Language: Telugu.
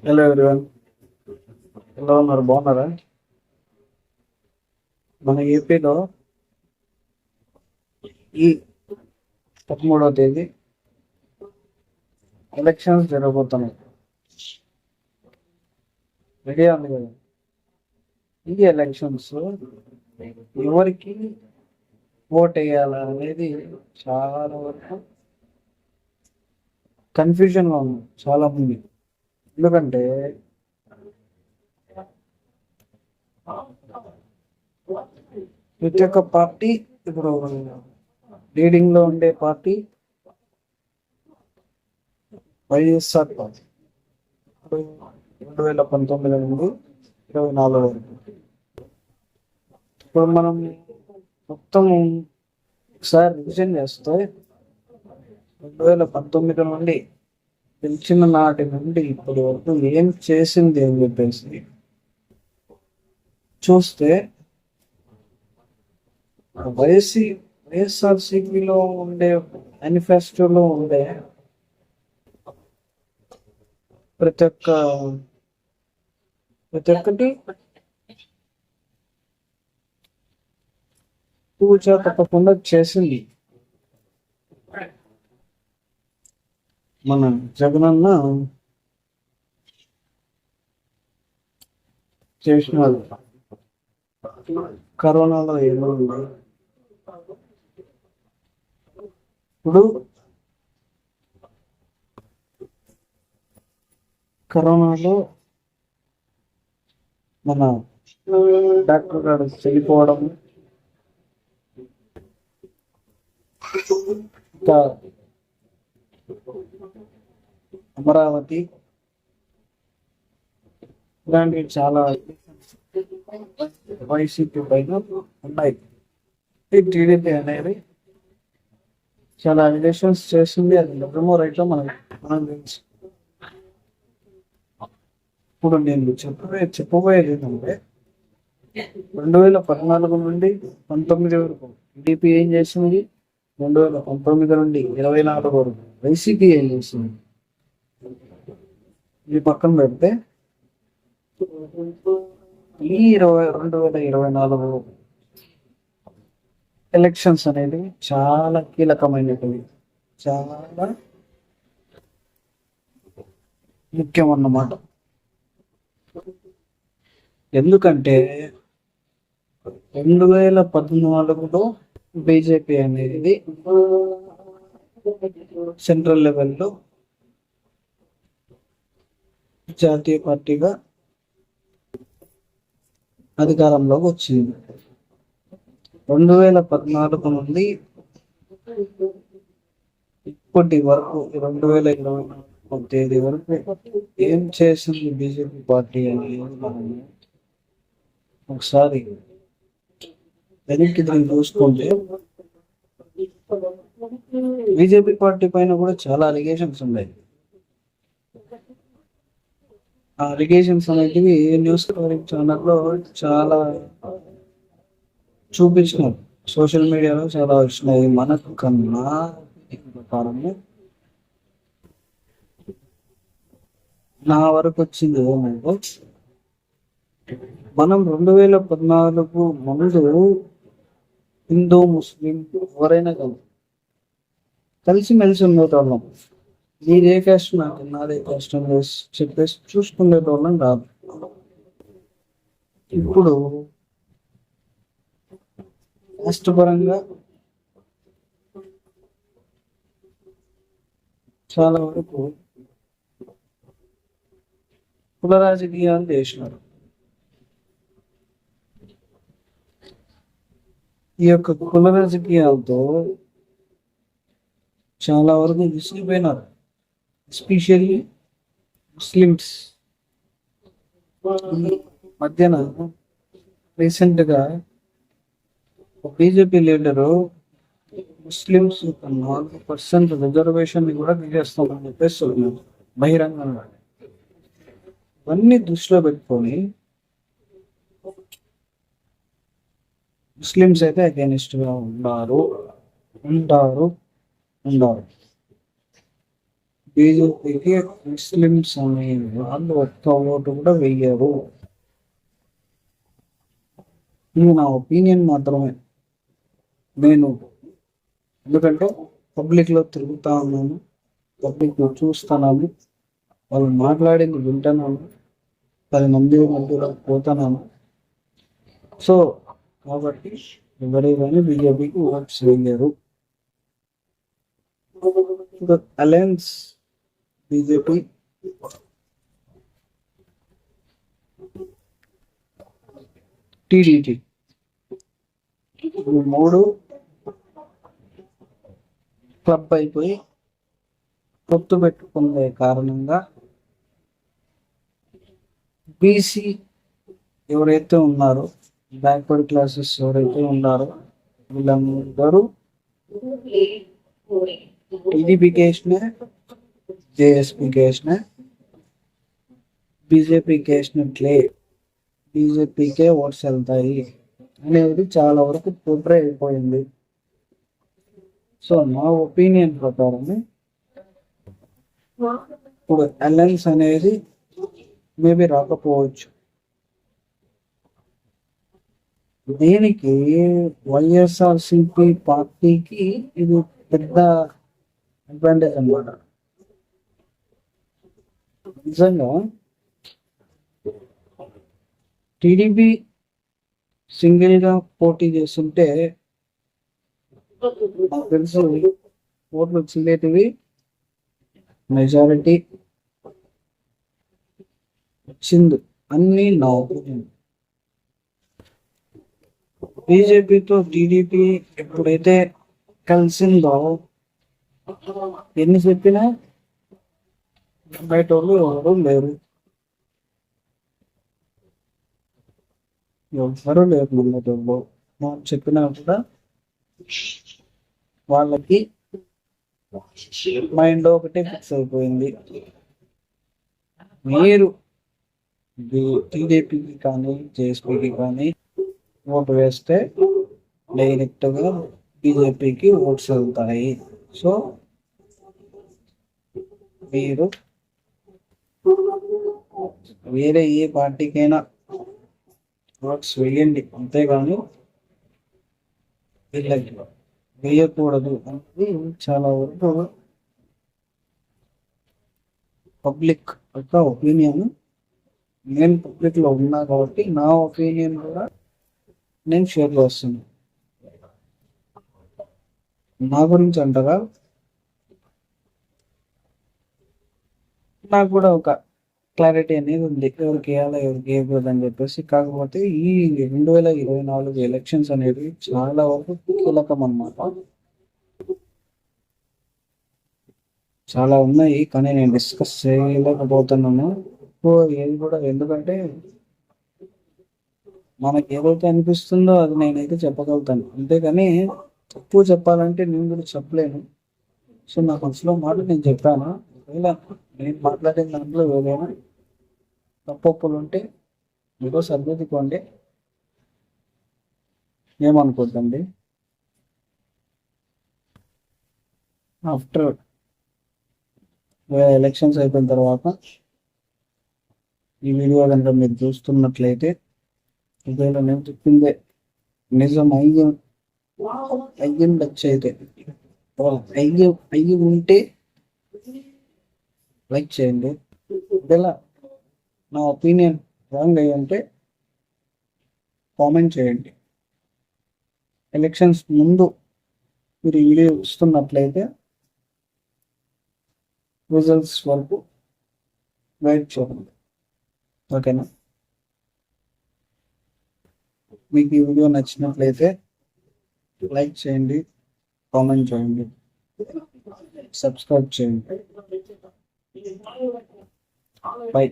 హలో ఎవరివన్, ఎలా ఉన్నారు? బాగున్నారా? మన ఏపీలో ఈ 13వ తేదీ ఎలక్షన్స్ జరగబోతున్నాయి. రెడీ ఉంది కదా? ఈ ఎలక్షన్స్ ఎవరికి ఓట్ వేయాలా అనేది చాలా వరకు కన్ఫ్యూజన్గా ఉంది చాలా మంది. ఎందుకంటే ప్రతి ఒక్క పార్టీ ఇప్పుడు లీడింగ్ లో ఉండే పార్టీ వైఎస్ఆర్ పార్టీ. ఇప్పుడు 2019 నుండి 24 వరకు ఇప్పుడు మనం మొత్తం ఒకసారి రివిజన్ చేస్తే 2019 నుండి గెలిచిన నాటి నుండి ఇప్పటి వరకు ఏం చేసింది అని చెప్పేసి చూస్తే వైఎస్ఆర్సీపీలో ఉండే మేనిఫెస్టోలో ఉండే ప్రతి ఒక్కటి పూజ తప్పకుండా చేసింది మన జగనన్న. చేసినాడు. కరోనాలో ఏమైంది? ఇప్పుడు కరోనాలో మన డాక్టర్ గారు చనిపోవడం, ఇంకా అమరావతి, ఇలాంటివి చాలా వైసీపీ పైన ఉన్నాయి. ఈ టీడీపీ అనేది చాలా రిలేషన్స్ చేస్తుంది. అది నిజమో రైటో మనం తెలుసు. ఇప్పుడు నేను చెప్పబోయేది ఏంటంటే 2014 నుండి 19 వరకు టీడీపీ ఏం చేసింది, 2019 నుండి 24 వరకు వైసీపీ ఏం చేసింది, ఇది పక్కన పెడితే ఈ 2024 ఎలక్షన్స్ అనేది చాలా కీలకమైనవి, చాలా ముఖ్యం అన్నమాట. ఎందుకంటే 2014లో బీజేపీ అనేది సెంట్రల్ లెవెల్లో జాతీయ పార్టీగా అధికారంలోకి వచ్చింది. 2014 నుండి ఇప్పటి వరకు 2024 తేదీ వరకు ఏం చేసింది బీజేపీ పార్టీ అనేది మనం ఒకసారి వెనక్కి తిరిగి చూసుకుంటే బీజేపీ పార్టీ పైన కూడా చాలా అలిగేషన్స్ ఉన్నాయి. ఆ అలిగేషన్స్ అనేటివి న్యూస్ కవరింగ్ ఛానల్లో చాలా చూపించినారు, సోషల్ మీడియాలో చాలా వచ్చినాయి. మనకు కన్నా ప్రకారము నా వరకు వచ్చింది ఏమంటే, మనం 2014 ముందు హిందూ ముస్లిం ఎవరైనా కలిసిమెలిసి ఉండేటోళ్ళం. నీదే క్యాస్ట్ నాకు నాదే క్యాస్ట్ అని చెప్పేసి చూసుకునేటోళ్ళం కాదు. ఇప్పుడు క్యాస్ట్ పరంగా చాలా వరకు కుల రాజకీయాలు చేసినారు. ఈ యొక్క కుల రాజకీయాలతో చాలా వరకు విసిగిపోయినారు, ఎస్పెషల్లీ ముస్లిమ్స్. మధ్యన రీసెంట్గా బీజేపీ లీడరు ముస్లిమ్స్ 4% రిజర్వేషన్ కూడా తీసేస్తామని చెప్పేసి బహిరంగంగా. ఇవన్నీ దృష్టిలో పెట్టుకొని ముస్లిమ్స్ అయితే అగైనిస్ట్ గా ఉంటారు. బీజేపీకి ముస్లిమ్స్ అనే వాళ్ళు ఒక్క ఓటు కూడా వెయ్యరు. ఇది నా ఒపీనియన్ మాత్రమే. నేను ఎందుకంటే పబ్లిక్లో తిరుగుతా ఉన్నాను, పబ్లిక్లో చూస్తున్నాను, వాళ్ళు మాట్లాడింది వింటున్నాను, 10 మంది మధ్యలో పోతున్నాను. సో కాబట్టి ఎవరే కానీ బీజేపీకి ఓట్స్ వేయరు. అలయన్స్ బీజేపీ, టీడీపీ ఈ మూడు క్లబ్ అయిపోయి పొత్తు పెట్టుకునే కారణంగా బీసీ ఎవరైతే ఉన్నారో, బ్యాక్వర్డ్ క్లాసెస్ ఎవరైతే ఉన్నారో వీళ్ళందరూ టీడీపీకి వేసిన, జేఎస్పీకి వేసిన, బీజేపీకి వేసినట్లే బీజేపీకే ఓట్స్ వెళ్తాయి అనేది చాలా వరకు ప్రిపేర్ అయిపోయింది. సో నా ఒపీనియన్ ప్రకారం ఇప్పుడు అలయన్స్ అనేది మేబీ రాకపోవచ్చు. దీనికి వైఎస్ఆర్సిపి పార్టీకి ఇది పెద్ద అడ్వాంటేజ్ అన్నమాట. నిజంగా టీడీపీ సింగిల్ గా పోటీ చేస్తుంటే నాకు తెలిసి ఓట్లు వచ్చిందేటివి మెజారిటీ వచ్చింది అన్ని నా ఒపీనియన్. బీజేపీతో టీడీపీ ఎప్పుడైతే కలిసిందో ఎన్ని చెప్పినా బయట వాళ్ళు ఎవరు లేరు, ఎవరు లేరు నమ్మటంలో. మనం చెప్పినా కూడా వాళ్ళకి మైండ్ ఒకటే ఫిక్స్ అయిపోయింది. మీరు టీడీపీకి కానీ జేఎస్పీకి కానీ ఓటు వేస్తే డైరెక్ట్గా బీజేపీకి ఓట్స్ వెళ్తాయి. సో మీరు వేరే ఏ పార్టీకైనా ఓట్స్ వేయండి, అంతేగాని వీళ్ళకి వేయకూడదు అనేది చాలా వరకు పబ్లిక్ యొక్క ఒపీనియన్. నేను పబ్లిక్లో ఉన్నా కాబట్టి నా ఒపీనియన్ కూడా నేను షేర్ చేస్తున్నాను. నా గురించి అంటారా, నాకు కూడా ఒక క్లారిటీ అనేది ఉంది ఎవరికి వేయాలా ఎవరికి వేయకూడదు అని చెప్పేసి. కాకపోతే ఈ 2024 ఎలక్షన్స్ అనేవి చాలా వరకు కీలకం అన్నమాట. చాలా ఉన్నాయి కానీ నేను డిస్కస్ చేయలేకపోతున్నాను ఏది కూడా. ఎందుకంటే మనకి ఏదైతే అనిపిస్తుందో అది నేనైతే చెప్పగలుగుతాను, అంతేగాని తక్కువ చెప్పాలంటే నేను కూడా చెప్పలేను. సో నా మనసులో మాట నేను చెప్పాను. ఒకవేళ నేను మాట్లాడిన దాంట్లో ఏదైనా తప్పులు ఉంటే మీరు సరిదిద్దుకోండి, ఏమనుకోద్దండి. ఆఫ్టర్ ఎలక్షన్స్ అయిపోయిన తర్వాత ఈ వీడియో కనుక మీరు చూస్తున్నట్లయితే ఒకవేళ నేను చెప్పిందే నిజం అయ్యిండొచ్చు, అయితే అయ్యి ఉంటే లైక్ చేయండి. ఒకవేళ నా ఒపీనియన్ రాంగ్ అయ్యి ఉంటే కామెంట్ చేయండి. ఎలక్షన్స్ ముందు మీరు వీడియో ఇస్తున్నట్లయితే రిజల్ట్స్ వరకు వెయిట్ చేయండి, ఓకేనా? మీకు ఈ వీడియో నచ్చినట్లయితే లైక్ చేయండి, కామెంట్ చేయండి, సబ్స్క్రైబ్ చేయండి. బై.